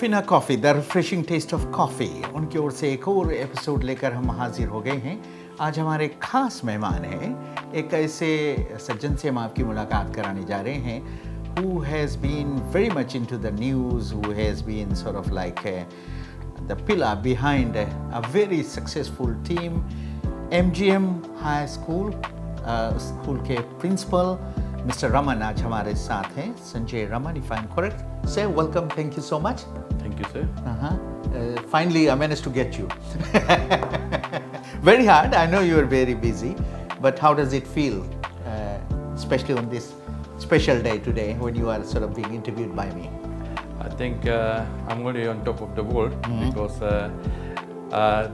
कोफीना coffee the refreshing taste of coffee उनकी ओर से एक और एपिसोड लेकर हम हाजिर हो गए हैं। आज हमारे खास मेहमान हैं, एक ऐसे सज्जन से हम आपकी मुलाकात कराने जा रहे हैं who has been very much into the news, who has been sort of like the pillar behind a very successful team, MGM High School, school के प्रिंसिपल मिस्टर रमन आज हमारे साथ हैं, Sanjay Raman, if I'm correct. Sir, welcome. Thank you so much. Thank you, sir. Finally, I managed to get you. Very hard. I know you are very busy, but how does it feel, especially on this special day today when you are sort of being interviewed by me? I think I'm going to be on top of the world because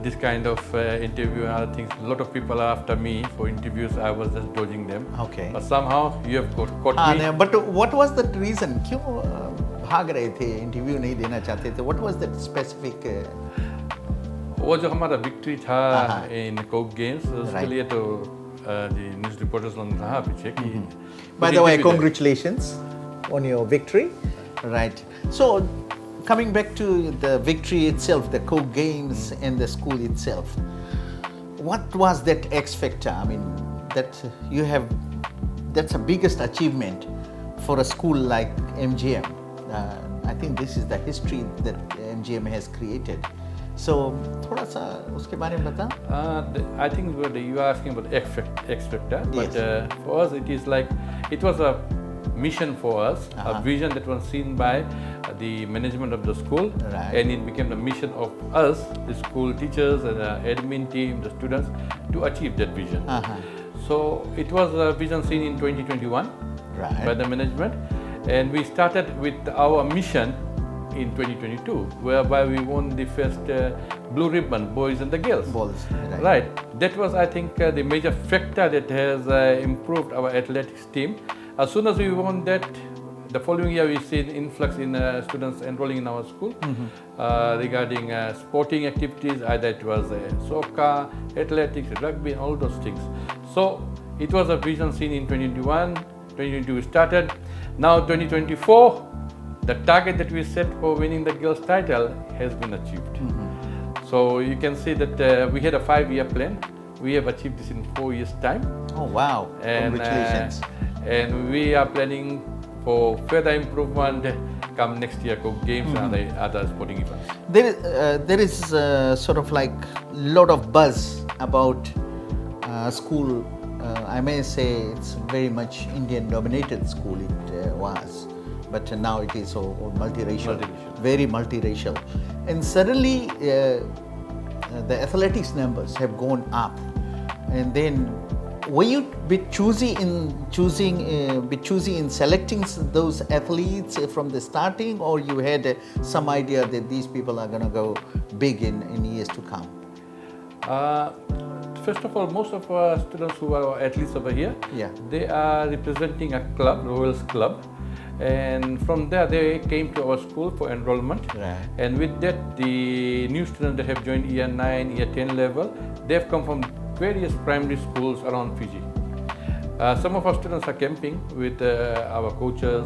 this kind of interview and other things, a lot of people are after me for interviews. I was just dodging them. Okay. But somehow you have caught me. No, but what was the reason? क्यों भाग रहे थे, interview नहीं देना चाहते थे? What was that specific? वो जो हमारा विक्ट्री था इन कोक गेम्स, उसके लिए तो न्यूज़ रिपोर्टर्स लोग रहा पीछे कि. By the way, congratulations on your victory. Right. So, coming back to the victory itself, the Coke Games and the school itself, what was that X factor? I mean, that you have, that's the biggest achievement for a school like MGM. I think this is the history that MGM has created. So, थोड़ा सा उसके बारे में बता. I think you are asking about X factor, but Yes. For us it is like, it was a mission for us, a vision that was seen by the management of the school, Right. and it became the mission of us, the school teachers and the admin team, the students, to achieve that vision. So it was a vision seen in 2021 Right. by the management, and we started with our mission in 2022, whereby we won the first blue ribbon, boys and the girls. Balls. Right. That was, I think, the major factor that has improved our athletics team. As soon as we won that, the following year we see an influx in students enrolling in our school regarding sporting activities, either it was soccer, athletics, rugby, all those things. So it was a vision seen in 2021, 2022 we started. Now 2024, the target that we set for winning the girls title has been achieved. So you can see that we had a 5-year plan. We have achieved this in 4 years' time. Oh wow! And, Congratulations. And we are planning for further improvement come next year, Coke Games and other sporting events. There is sort of like lot of buzz about school. I may say it's very much Indian-dominated school. It was, but now it is all multiracial, very multiracial, and suddenly the athletics numbers have gone up. And then, were you bit choosy in selecting those athletes from the starting, or you had some idea that these people are going to go big in years to come? First of all, most of our students who are athletes over here, they are representing a club, Royals Club, and from there they came to our school for enrollment. Right. And with that, the new students that have joined year 9, year 10 level, they have come from various primary schools around Fiji. Some of our students are camping with our coaches,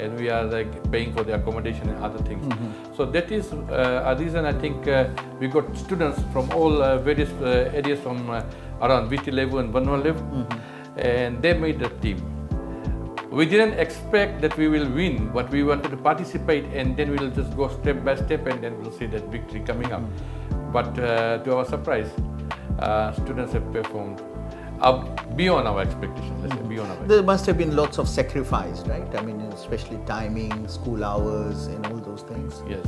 and we are like paying for the accommodation and other things. So that is a reason I think we got students from all various areas from around Viti level and Banwa level, and they made the team. We didn't expect that we will win, but we wanted to participate, and then we will just go step by step, and then we'll see that victory coming up. But to our surprise, students have performed beyond our expectations. Let's say beyond our There must have been lots of sacrifice, right? I mean, especially timing, school hours, and all those things. Yes.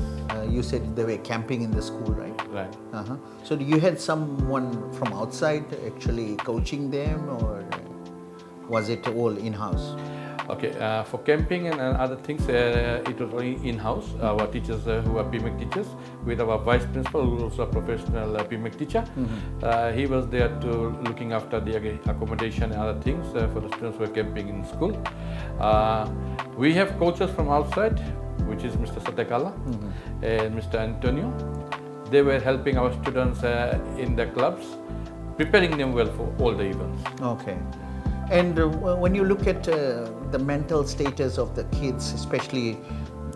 You said they were camping in the school, right? Right. So you had someone from outside actually coaching them, or was it all in-house? Okay, for camping and other things, it was only in-house. Our teachers who are PMEC teachers, with our vice principal, who is also a professional PMEC teacher. He was there to looking after the accommodation and other things for the students who are camping in school. We have coaches from outside, which is Mr. Satekala and Mr. Antonio. They were helping our students in the clubs, preparing them well for all the events. Okay. And when you look at the mental status of the kids, especially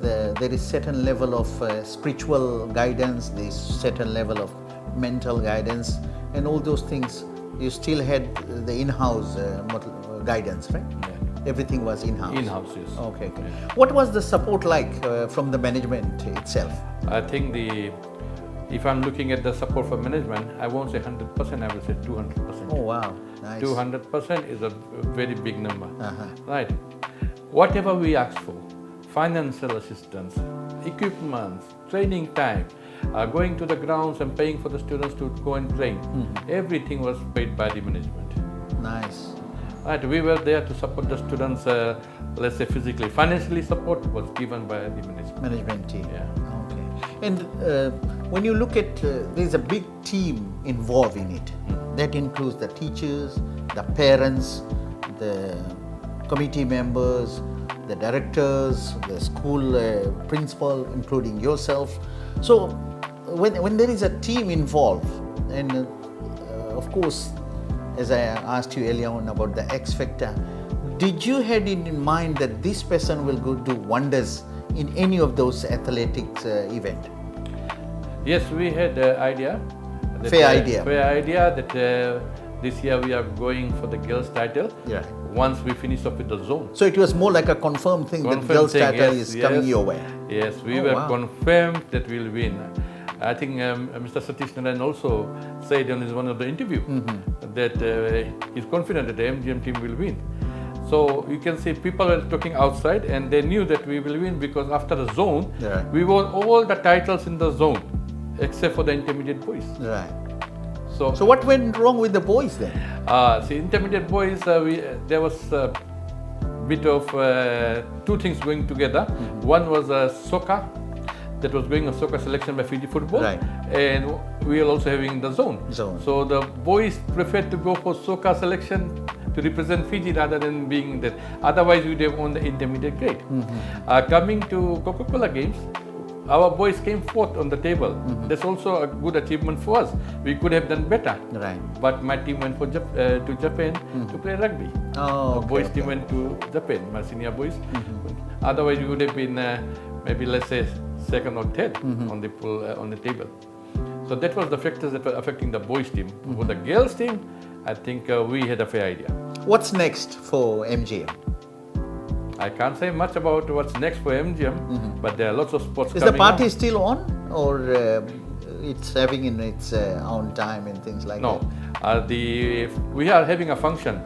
there is certain level of spiritual guidance, there is certain level of mental guidance, and all those things. You still had the in-house guidance, right? Yeah. Everything was in-house. In-house, yes. Okay. Yeah. What was the support like from the management itself? I think if I'm looking at the support for management, I won't say 100%, I will say 200%. Oh wow, nice. 200% is a very big number, Uh-huh. right? Whatever we ask for, financial assistance, equipment, training time, going to the grounds and paying for the students to go and train, everything was paid by the management. Nice. Right, we were there to support the students, let's say physically. Financially support was given by the Management team. Yeah. Okay. And when you look at, there's a big team involved in it. That includes the teachers, the parents, the committee members, the directors, the school principal, including yourself. So when there is a team involved, and of course, as I asked you earlier on about the X factor, did you had it in mind that this person will go do wonders in any of those athletics event? Yes, we had an idea. Fair idea. Fair idea that this year we are going for the girls' title. Yeah. Once we finish up with the zone. So it was more like a confirmed thing that girls' title is coming your way. Yes, we Oh, were wow. confirmed that we'll win. I think Mr. Satish Narayan also said in one of the interview that he's confident that the MGM team will win. So you can see people were talking outside and they knew that we will win because after the zone, Yeah. we won all the titles in the zone except for the intermediate boys. Right. So, So what went wrong with the boys then? see, intermediate boys, there was a bit of two things going together. One was soccer, that was going on soccer selection by Fiji football, Right. and we are also having the zone. Zone. So the boys preferred to go for soccer selection to represent Fiji rather than being that. Otherwise, we would have won the intermediate grade. Coming to Coca-Cola games, our boys came fourth on the table. That's also a good achievement for us. We could have done better. Right. But my team went to Japan to play rugby. Oh, The boys team went to Japan, my senior boys. Otherwise, we would have been maybe, let's say, second or third on the pool, on the table. So that was the factors that were affecting the boys team. For the girls team, I think we had a fair idea. What's next for MGM? I can't say much about what's next for MGM, but there are lots of sports Is coming the party up. still on, or it's having in its own time and things like No, that? we are having a function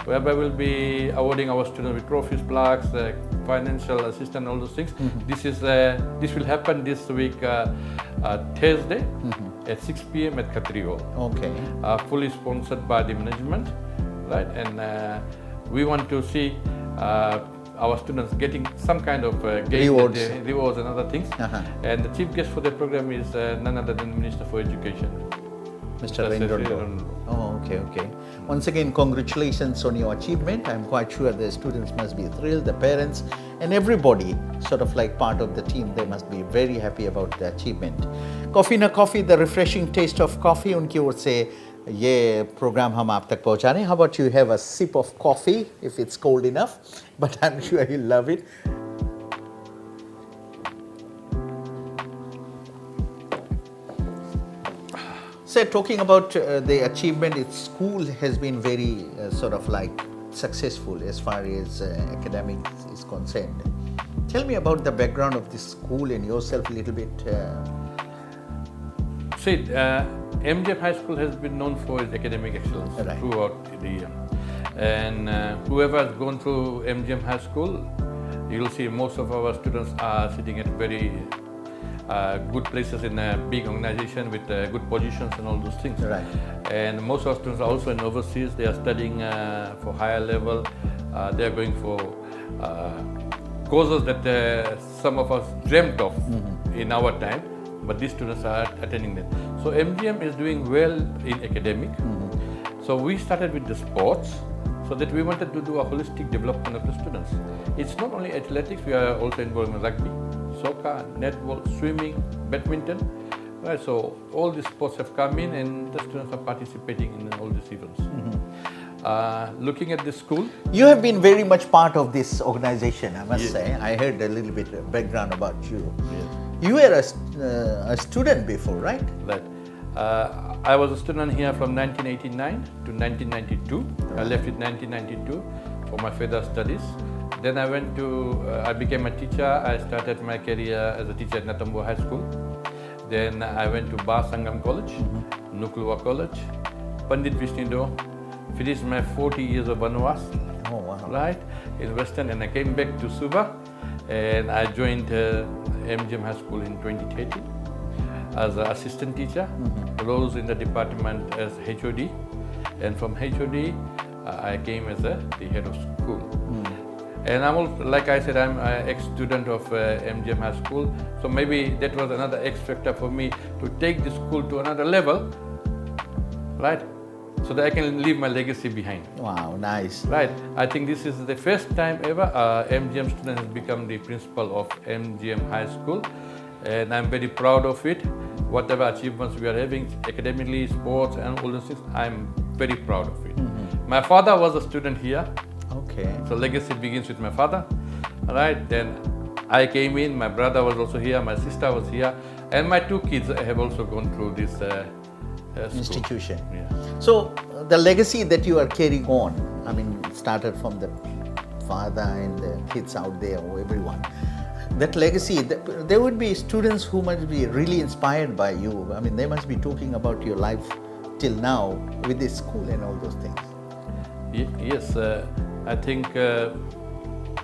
whereby we'll be awarding our students with trophies, plaques, financial assistance, all those things. This will happen this week, Thursday at 6 p.m. at Khatri Hall. Okay. Fully sponsored by the management, right? And we want to see our students getting some kind of rewards and other things. And the chief guest for the program is none other than Minister for Education. Mr. That's Rendon. Oh, okay. Once again, congratulations on your achievement. I'm quite sure the students must be thrilled, the parents, and everybody, sort of like part of the team, they must be very happy about the achievement. Kofeena Coffee, the refreshing taste of coffee, उनकी ओर से ये program हम आप तक पहुंचा रहे हैं. How about you have a sip of coffee if it's cold enough? But I'm sure you'll love it. So talking about the achievement, its school has been very sort of like successful as far as academics is concerned. Tell me about the background of this school and yourself a little bit. See, MGM High School has been known for its academic excellence Right. throughout the year. And whoever has gone through MGM High School, you'll see most of our students are sitting at very good places in a big organization with good positions and all those things. Right. And most of our students are also in overseas. They are studying for higher level. They are going for courses that some of us dreamt of in our time, but these students are attending them. So MGM is doing well in academic. So we started with the sports, so that we wanted to do a holistic development of the students. It's not only athletics, we are also involved in rugby, soccer, netball, swimming, badminton. Right, so all these sports have come in and the students are participating in all these events. looking at the school. You have been very much part of this organization, I must Yes. say. I heard a little bit of background about you. Yes. You were a student before, right? That I was a student here from 1989 to 1992. I left in 1992 for my further studies. Then I became a teacher. I started my career as a teacher at Navtarang High School. Then I went to Bar Sangam College, Nuklua College, Pandit Vishnudo, finished my 40 years of Banwas, Oh, wow. right, in Western, and I came back to Suba, and I joined MGM High School in 2013 as an assistant teacher, rose in the department as HOD, and from HOD I came as the head of school. And I'm also, like I said, I'm an ex-student of MGM High School, so maybe that was another X factor for me to take the school to another level, right, so that I can leave my legacy behind. Wow, nice. Right, I think this is the first time ever MGM student has become the principal of MGM High School, and I'm very proud of it. Whatever achievements we are having academically, sports, and all those things, I'm very proud of it. My father was a student here. Okay. So legacy begins with my father, right? Then I came in, my brother was also here, my sister was here, and my two kids have also gone through this school. Institution. Yeah. So the legacy that you are carrying on, I mean, started from the father and the kids out there, or everyone. That legacy, there would be students who must be really inspired by you. I mean, they must be talking about your life till now with this school and all those things. Yes, I think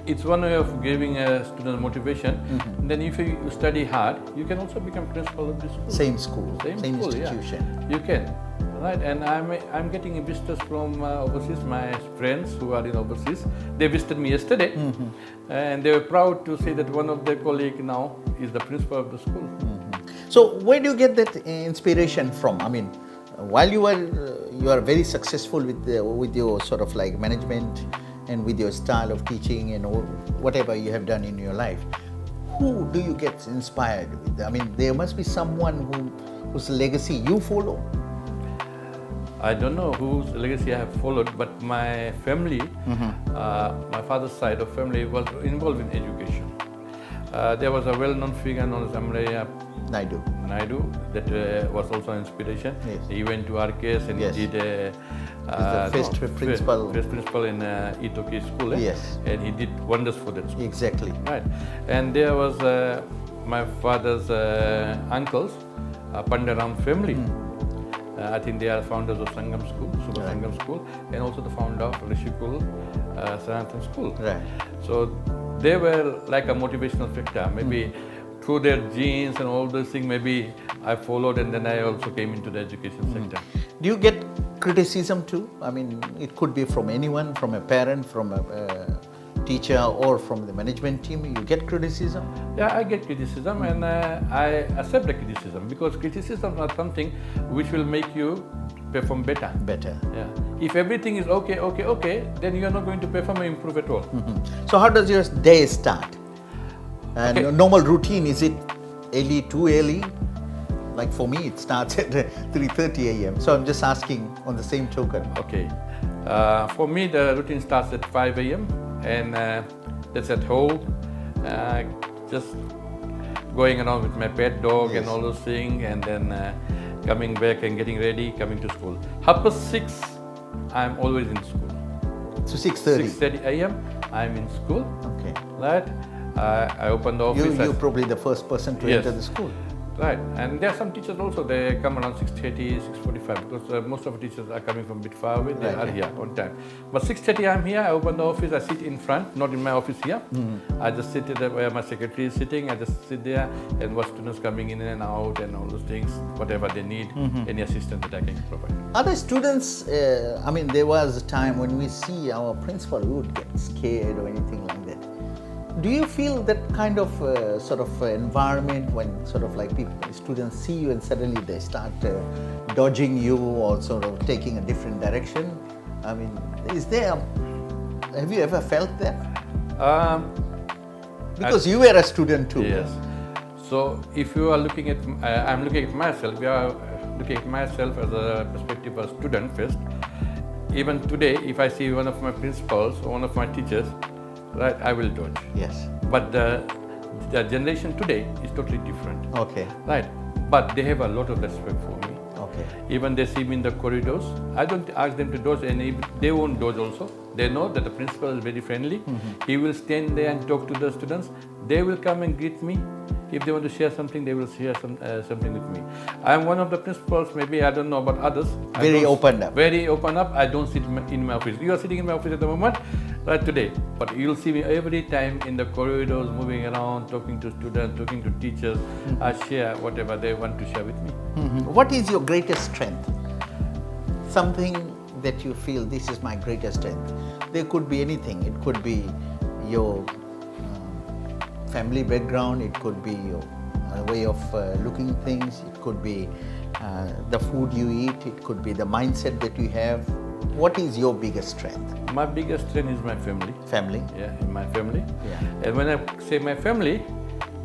it's one way of giving a student motivation. Then if you study hard, you can also become principal of the school. Same school, same school, institution. Yeah. You can, right? And I'm getting visitors from overseas. My friends who are in overseas, they visited me yesterday, and they were proud to say that one of their colleagues now is the principal of the school. So where do you get that inspiration from? I mean, while you are very successful with your sort of like management and with your style of teaching and all, whatever you have done in your life, who do you get inspired with? I mean, there must be someone whose legacy you follow. I don't know whose legacy I have followed, but my family, my father's side of family was involved in education. There was a well-known figure known as Amraya Naidu that was also an inspiration. Yes. He went to RKS and Yes. he did the first principal. First principal in Itoki school. Yes. And he did wonders for that school. Exactly. Right. And there was my father's uncles, Pandaram family. I think they are founders of Sangam School, Subha Sangam School, and also the founder of Rishikul Sanatan School. Right. So they were like a motivational factor. Maybe through their genes and all those things, maybe I followed, and then I also came into the education sector. Do you get criticism too? I mean, it could be from anyone, from a parent, from a teacher, or from the management team. You get criticism? Yeah, I get criticism, and I accept the criticism, because criticism is something which will make you perform better. Better. Yeah. If everything is okay, then you are not going to perform or improve at all. So how does your day start? And Okay. your normal routine, is it early, too early? Like for me, it starts at 3:30 a.m. So I'm just asking on the same token. Okay. For me, the routine starts at 5 a.m. and that's at home. Just going around with my pet dog Yes. and all those things, and then coming back and getting ready, coming to school. 6:30, I'm always in school. So 6:30. 6:30 a.m. I'm in school. Okay. Right. I open the office. You're probably the first person to Yes. enter the school. Right, and there are some teachers also, they come around 6:30, 6:45, because most of the teachers are coming from a bit far away, they Right, are right. here on time. But 6:30 I'm here, I open the office, I sit in front, not in my office here. I just sit there where my secretary is sitting, I just sit there and watch students coming in and out and all those things, whatever they need, any assistance that I can provide. Other students, I mean, there was a time when we see our principal, we would get scared or anything like that. Do you feel that kind of sort of environment when sort of like students see you and suddenly they start dodging you or sort of taking a different direction? I mean, have you ever felt that? Because you were a student too. Yes. So if you are looking at, I'm looking at myself, we are looking at myself as a perspective of student first. even today, if I see one of my principals or one of my teachers, right, I will dodge. Yes. But the generation today is totally different. Okay. Right. But they have a lot of respect for me. Okay. Even they see me in the corridors, I don't ask them to dodge, and if they won't dodge also. They know that the principal is very friendly. He will stand there and talk to the students. They will come and greet me. If they want to share something, they will share something with me. I am one of the principals, maybe I don't know about others. Very open up. Very open up. I don't sit in my office. You are sitting in my office at the moment, right today. But you'll see me every time in the corridors, moving around, talking to students, talking to teachers. I share whatever they want to share with me. What is your greatest strength? Something that you feel this is my greatest strength. There could be anything. It could be your family background. It could be your way of looking things. It could be the food you eat. It could be the mindset that you have. What is your biggest strength? My biggest strength is my family. Family. Yeah, in my family. Yeah. And when I say my family,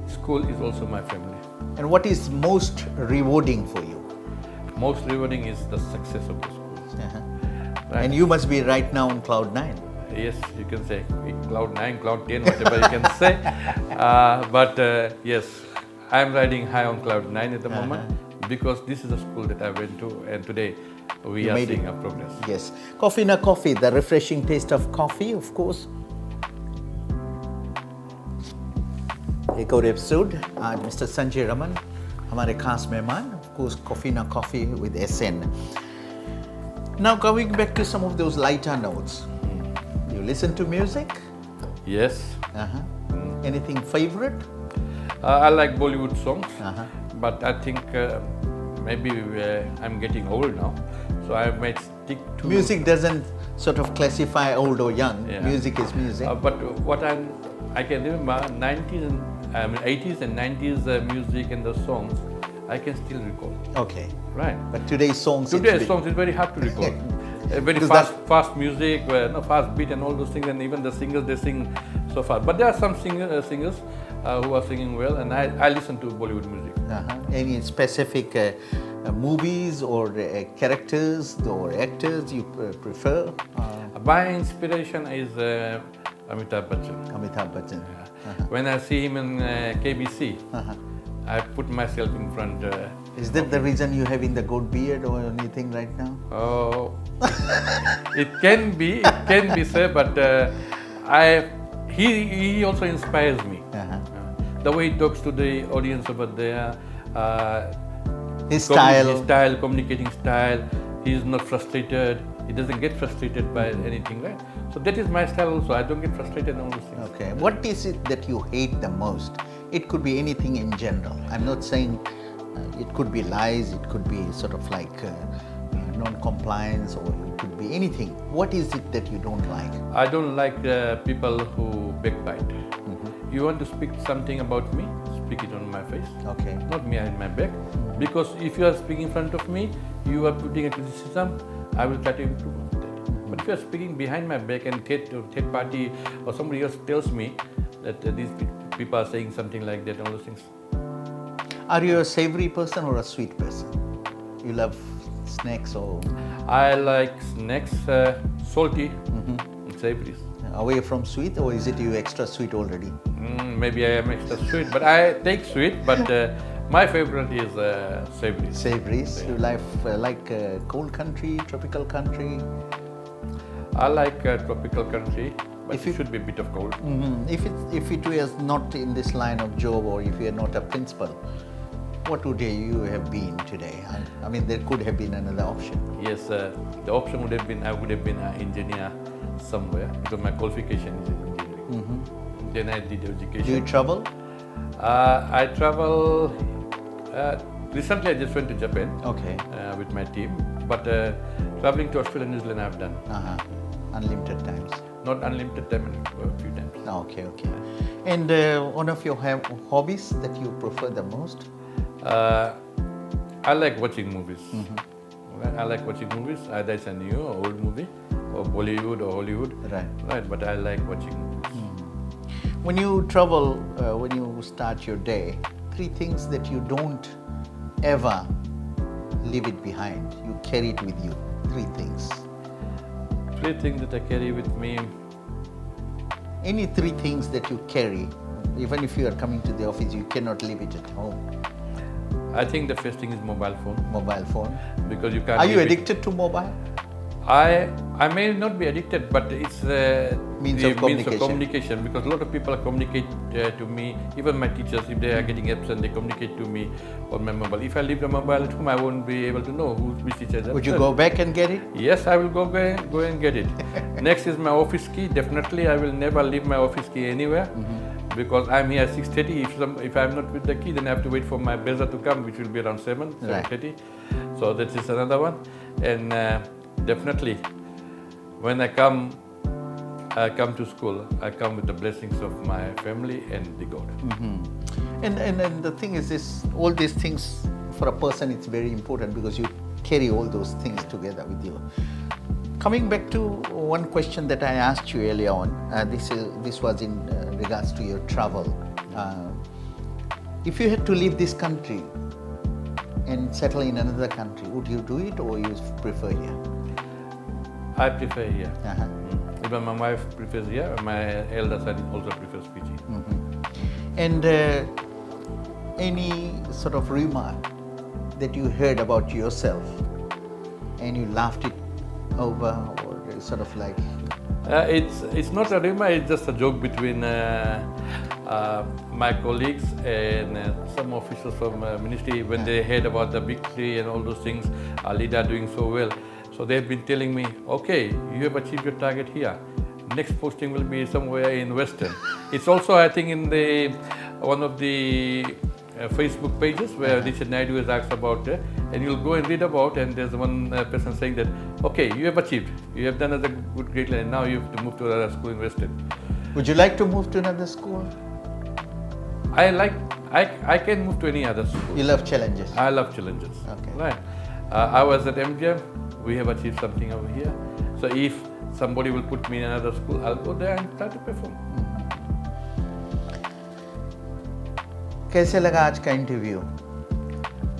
school is also my family. And what is most rewarding for you? Most rewarding is the success of the school. Right. And you must be right now on cloud 9. Yes, you can say cloud 9, cloud 10, whatever you can say. But yes, I am riding high on cloud 9 at the moment because this is a school that I went to, and today we are seeing a progress. Yes. Kofeena coffee, the refreshing taste of coffee, of course. एक और episode आज mister Sanjay Raman हमारे खास मेहमान, of course Kofeena coffee with SN. Now coming back to some of those lighter notes. You listen to music? Yes. Anything favorite? I like Bollywood songs, but I think maybe I'm getting old now, so I might stick to... Music doesn't sort of classify old or young. Yeah. Music is music. But what I can remember, 80s and 90s music and the songs, I can still recall. Okay. Right. But today's songs... Today's songs is very hard to recall. Very fast music, fast beat and all those things, and even the singers, they sing so fast. But there are some singers who are singing well, and I listen to Bollywood music. Any specific movies or characters or actors you prefer? My inspiration is Amitabh Bachchan. Amitabh Bachchan. When I see him in KBC, I put myself in front. Is that the reason you having the goat beard or anything right now? Oh, it can be, sir, but he also inspires me. The way he talks to the audience over there, his style, communicating style. He is not frustrated. He doesn't get frustrated by anything, right? So that is my style also. I don't get frustrated on all those things. Okay. What is it that you hate the most? It could be anything in general. I'm not saying it could be lies. It could be sort of like non-compliance, or it could be anything. What is it that you don't like? I don't like people who backbite. You want to speak something about me, speak it on my face. Okay. Not me in my back. Because if you are speaking in front of me, you are putting a criticism, I will try to improve on that. But if you are speaking behind my back and third party or somebody else tells me that these people are saying something like that, all those things. Are you a savory person or a sweet person? You love snacks or? I like snacks, salty and savory. Away from sweet, or is it you extra sweet already? Maybe I am extra sweet, but I take sweet, but my favorite is savory. Savories. You like cold country, tropical country? I like tropical country, but it should be a bit of cold. If it was not in this line of job, or if you are not a principal, what would you have been today? I mean, there could have been another option. Yes, the option would have been I would have been an engineer somewhere because my qualification is in engineering. Then I did education. Do you travel? I travel. Recently, I just went to Japan. Okay. With my team, but traveling to Australia and New Zealand, I've done. Unlimited times. Not unlimited time, a few times. Okay. And one of your hobbies that you prefer the most? I like watching movies. I like watching movies, either it's a new or old movie, or Bollywood or Hollywood. Right, but I like watching movies. When you travel, when you start your day, 3 things that you don't ever leave it behind. You carry it with you. 3 things. Three things that I carry with me. Any three things that you carry, even if you are coming to the office, you cannot leave it at home. I think the first thing is mobile phone, Mobile phone. because you can't. Are you leave it. addicted to mobile? I may not be addicted, but it's Means the of means of communication. communication, because a lot of people communicate to me, even my teachers, if they are getting absent, they communicate to me on my mobile. If I leave the mobile at home, I won't be able to know which teacher is absent. Would you go back and get it? Yes, I will go and get it. Next is my office key. Definitely, I will never leave my office key anywhere, because I'm here at 6:30. If I'm not with the key, then I have to wait for my buzzer to come, which will be around 7:30. So that is another one. And definitely, when I come to school, I come with the blessings of my family and the God. And the thing is, all these things for a person, it's very important because you carry all those things together with you. Coming back to one question that I asked you earlier on, this was in regards to your travel. If you had to leave this country and settle in another country, would you do it or you prefer here? I prefer here. Even my wife prefers here. My elder son also prefers Fiji. And any sort of remark that you heard about yourself and you laughed it over, or sort of like? It's not a remark, it's just a joke between my colleagues and some officials from ministry when they heard about the victory and all those things, our leader doing so well. So they've been telling me, okay, you have achieved your target here. Next posting will be somewhere in Western. It's also, I think, in one of the Facebook pages where Richard Naidu has asked about it, and you'll go and read about, and there's one person saying that, okay, you have achieved, you have done as a good grade, and now you have to move to another school in Western. Would you like to move to another school? I can move to any other school. You love challenges? I love challenges. Okay. Right. I was at MGM, we have achieved something over here. So if somebody will put me in another school, I'll go there and try to perform. कैसे लगा आज का interview?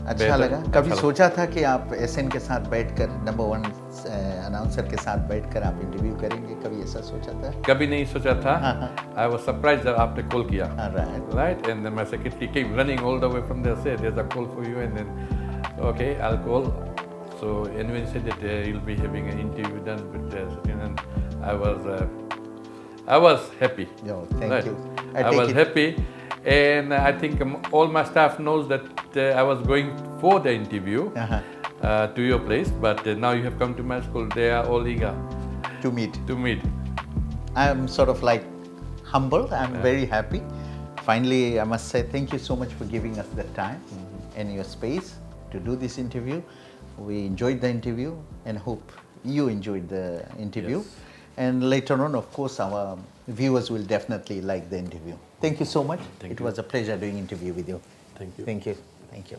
अच्छा लगा? कभी सोचा था कि आप एसएन के साथ बैठकर, नंबर 1 अनाउंसर के साथ बैठकर आप इंटरव्यू करेंगे? कभी ऐसा सोचा था? कभी नहीं सोचा था. I was surprised that आपने कॉल किया. Right, and then my secretary came running all the way from there, said there's a call for you, and then okay, I'll call. So anyway, he said that you'll be having an interview done with Satyan, and I was happy. Yo, thank you. I was happy. And I think all my staff knows that I was going for the interview to your place, but now you have come to my school. They are all eager to meet. I am sort of like humbled. I'm very happy. Finally, I must say thank you so much for giving us the time and your space to do this interview. We enjoyed the interview and hope you enjoyed the interview. Yes. And later on, of course, our viewers will definitely like the interview. Thank you so much. It was a pleasure doing interview with you. Thank you. Thank you. Thank you.